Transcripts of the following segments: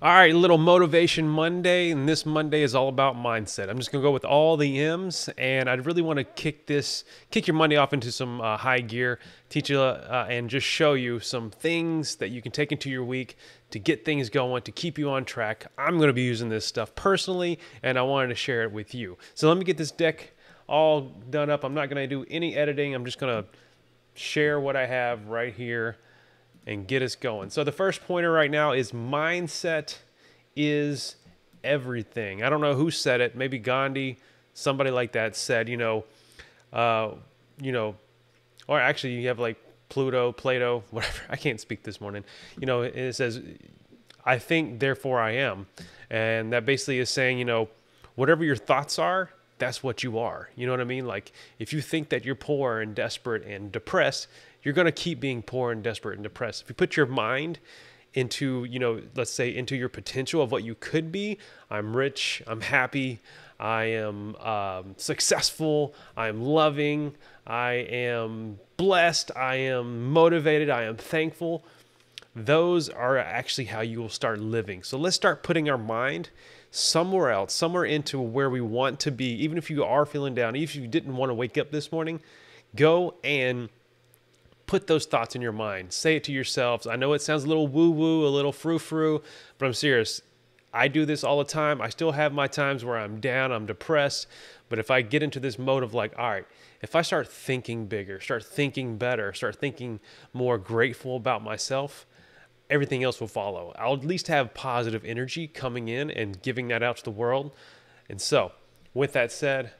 All right, little motivation Monday, and this Monday is all about mindset. I'm just gonna go with all the M's, and I really want to kick your Monday off into some high gear, teach you, and just show you some things that you can take into your week to get things going, to keep you on track. I'm gonna be using this stuff personally, and I wanted to share it with you. So let me get this deck all done up. I'm not gonna do any editing. I'm just gonna share what I have right here and get us going. So the first pointer right now is mindset is everything. I don't know who said it. Maybe Gandhi, somebody like that said, uh, you know, or actually you have like Pluto, Plato, whatever. I can't speak this morning. It says, I think, therefore I am. And that basically is saying, whatever your thoughts are, that's what you are. You know what I mean? Like if you think that you're poor and desperate and depressed, you're going to keep being poor and desperate and depressed. If you put your mind into, let's say into your potential of what you could be, I'm rich, I'm happy, I am successful, I'm loving, I am blessed, I am motivated, I am thankful. Those are actually how you will start living. So let's start putting our mind somewhere else, somewhere into where we want to be. Even if you are feeling down, even if you didn't want to wake up this morning, go and put those thoughts in your mind. Say it to yourselves. I know it sounds a little woo-woo, a little frou-frou, but I'm serious. I do this all the time. I still have my times where I'm down, I'm depressed. But if I get into this mode of like, all right, if I start thinking bigger, start thinking better, start thinking more grateful about myself, everything else will follow. I'll at least have positive energy coming in and giving that out to the world. And so, with that said,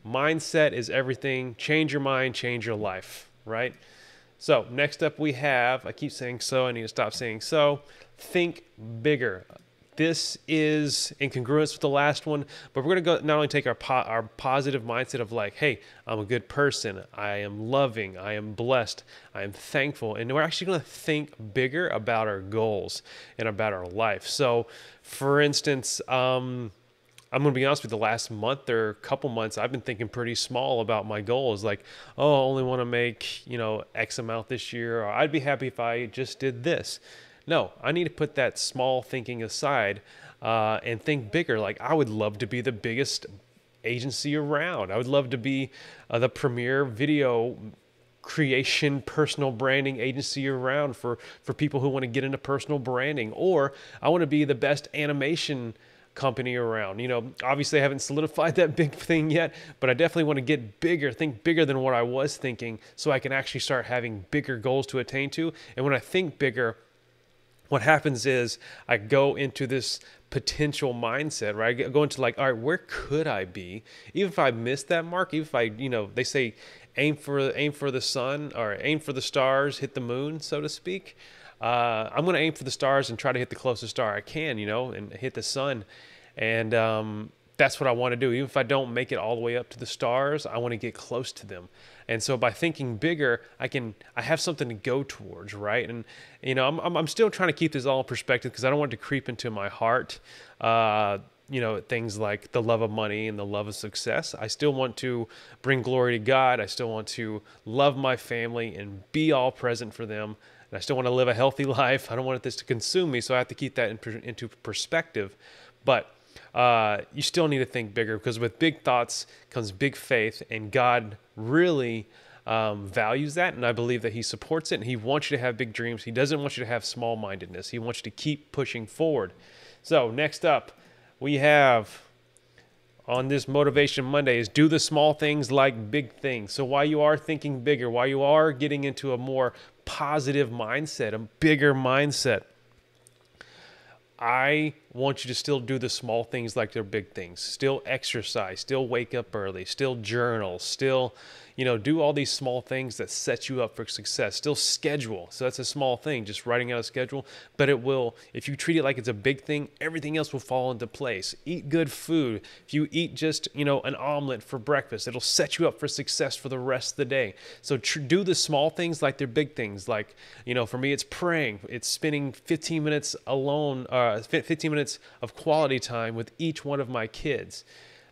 mindset is everything. Change your mind, change your life, right? So next up we have, I keep saying so, I need to stop saying so, think bigger. This is in congruence with the last one, but we're going to go not only take our positive mindset of like, hey, I'm a good person, I am loving, I am blessed, I am thankful, and we're actually going to think bigger about our goals and about our life. So for instance, I'm going to be honest with you, the last month or couple months, I've been thinking pretty small about my goals. Like, oh, I only want to make, X amount this year, or I'd be happy if I just did this. No, I need to put that small thinking aside and think bigger. Like, I would love to be the biggest agency around. I would love to be the premier video creation personal branding agency around for people who want to get into personal branding. Or I want to be the best animation company around. Obviously I haven't solidified that big thing yet, but I definitely want to get bigger, think bigger than what I was thinking, so I can actually start having bigger goals to attain to. And when I think bigger, what happens is I go into this potential mindset, right? I go into like, all right, where could I be? Even if I miss that mark, even if I, they say aim for the sun, or aim for the stars, hit the moon, so to speak. I'm going to aim for the stars and try to hit the closest star I can, and hit the sun. And that's what I want to do. Even if I don't make it all the way up to the stars, I want to get close to them. And so by thinking bigger, I have something to go towards, right? And I'm still trying to keep this all in perspective because I don't want it to creep into my heart. Things like the love of money and the love of success. I still want to bring glory to God. I still want to love my family and be all present for them. And I still want to live a healthy life. I don't want this to consume me, so I have to keep that into perspective. But you still need to think bigger, because with big thoughts comes big faith, and God really values that, and I believe that He supports it, and He wants you to have big dreams. He doesn't want you to have small-mindedness. He wants you to keep pushing forward. So next up, we have on this Motivation Monday is do the small things like big things. So while you are thinking bigger, while you are getting into a more positive mindset, a bigger mindset, I want you to still do the small things like they're big things. Still exercise, still wake up early, still journal, still, do all these small things that set you up for success. Still schedule. So that's a small thing, just writing out a schedule. But it will, if you treat it like it's a big thing, everything else will fall into place. Eat good food. If you eat just, an omelet for breakfast, it'll set you up for success for the rest of the day. So do the small things like they're big things. Like, for me, it's praying. It's spending 15 minutes alone, 15 minutes of quality time with each one of my kids.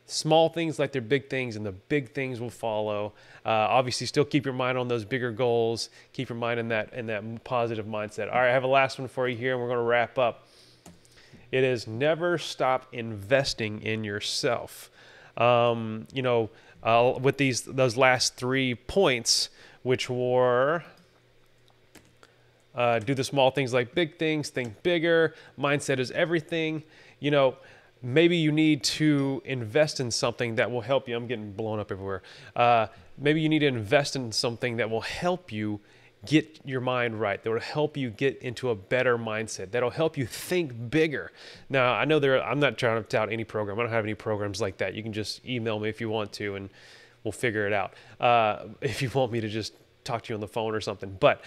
Small things like they're big things, and the big things will follow. Obviously, still keep your mind on those bigger goals. Keep your mind in that positive mindset. All right, I have a last one for you here, and we're going to wrap up. It is never stop investing in yourself. With those last 3 points, which were do the small things like big things, think bigger, mindset is everything. Maybe you need to invest in something that will help you. I'm getting blown up everywhere. Maybe you need to invest in something that will help you get your mind right, that will help you get into a better mindset, that'll help you think bigger. Now, I know I'm not trying to tout any program. I don't have any programs like that. You can just email me if you want to, and we'll figure it out. If you want me to just talk to you on the phone or something. But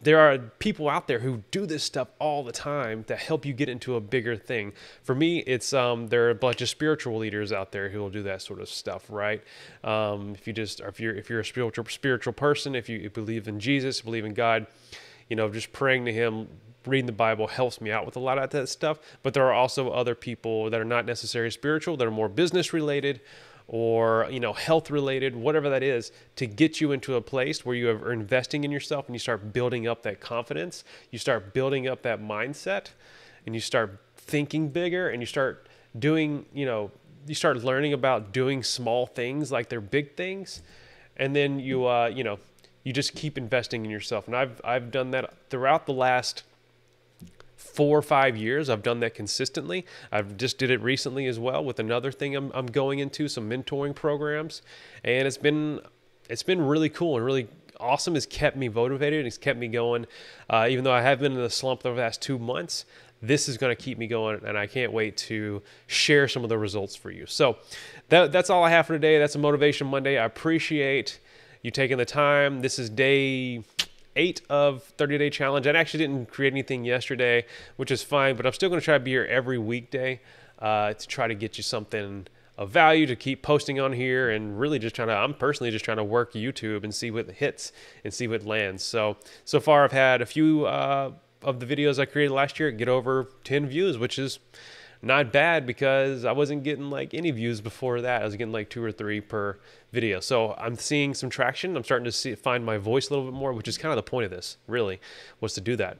there are people out there who do this stuff all the time to help you get into a bigger thing. For me, it's there are a bunch of spiritual leaders out there who will do that sort of stuff, right? If you're a spiritual person, if you believe in Jesus, believe in God, just praying to Him, reading the Bible helps me out with a lot of that stuff. But there are also other people that are not necessarily spiritual, that are more business related, or health related, whatever that is, to get you into a place where you are investing in yourself and you start building up that confidence, you start building up that mindset, and you start thinking bigger, and you start doing, you start learning about doing small things like they're big things, and then you just keep investing in yourself. And I've done that throughout the last 4 or 5 years. I've done that consistently. I've just did it recently as well with another thing I'm going into, some mentoring programs, and it's been really cool and really awesome. It's kept me motivated. It's kept me going, even though I have been in a slump the last 2 months. This is going to keep me going, and I can't wait to share some of the results for you. So that's all I have for today. That's a Motivation Monday. I appreciate you taking the time. This is day 8 of 30-day challenge. I actually didn't create anything yesterday, which is fine, but I'm still going to try to be here every weekday to try to get you something of value, to keep posting on here, and really I'm personally just trying to work YouTube and see what hits and see what lands. So far I've had a few of the videos I created last year get over 10 views, which is not bad because I wasn't getting like any views before that. I was getting like 2 or 3 per video. So I'm seeing some traction. I'm starting to find my voice a little bit more, which is kind of the point of this, really, was to do that.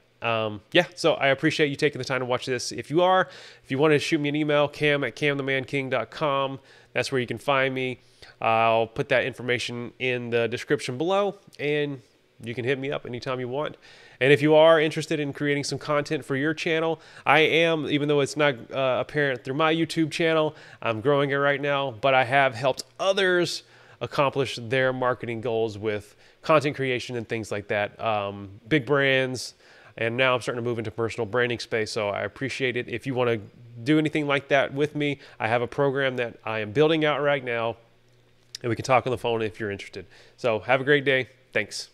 So I appreciate you taking the time to watch this. If you want to shoot me an email, cam@camthemansking.com. That's where you can find me. I'll put that information in the description below, and you can hit me up anytime you want. And if you are interested in creating some content for your channel, I am, even though it's not apparent through my YouTube channel, I'm growing it right now, but I have helped others accomplish their marketing goals with content creation and things like that. Big brands, and now I'm starting to move into personal branding space, so I appreciate it. If you want to do anything like that with me, I have a program that I am building out right now, and we can talk on the phone if you're interested. So have a great day. Thanks.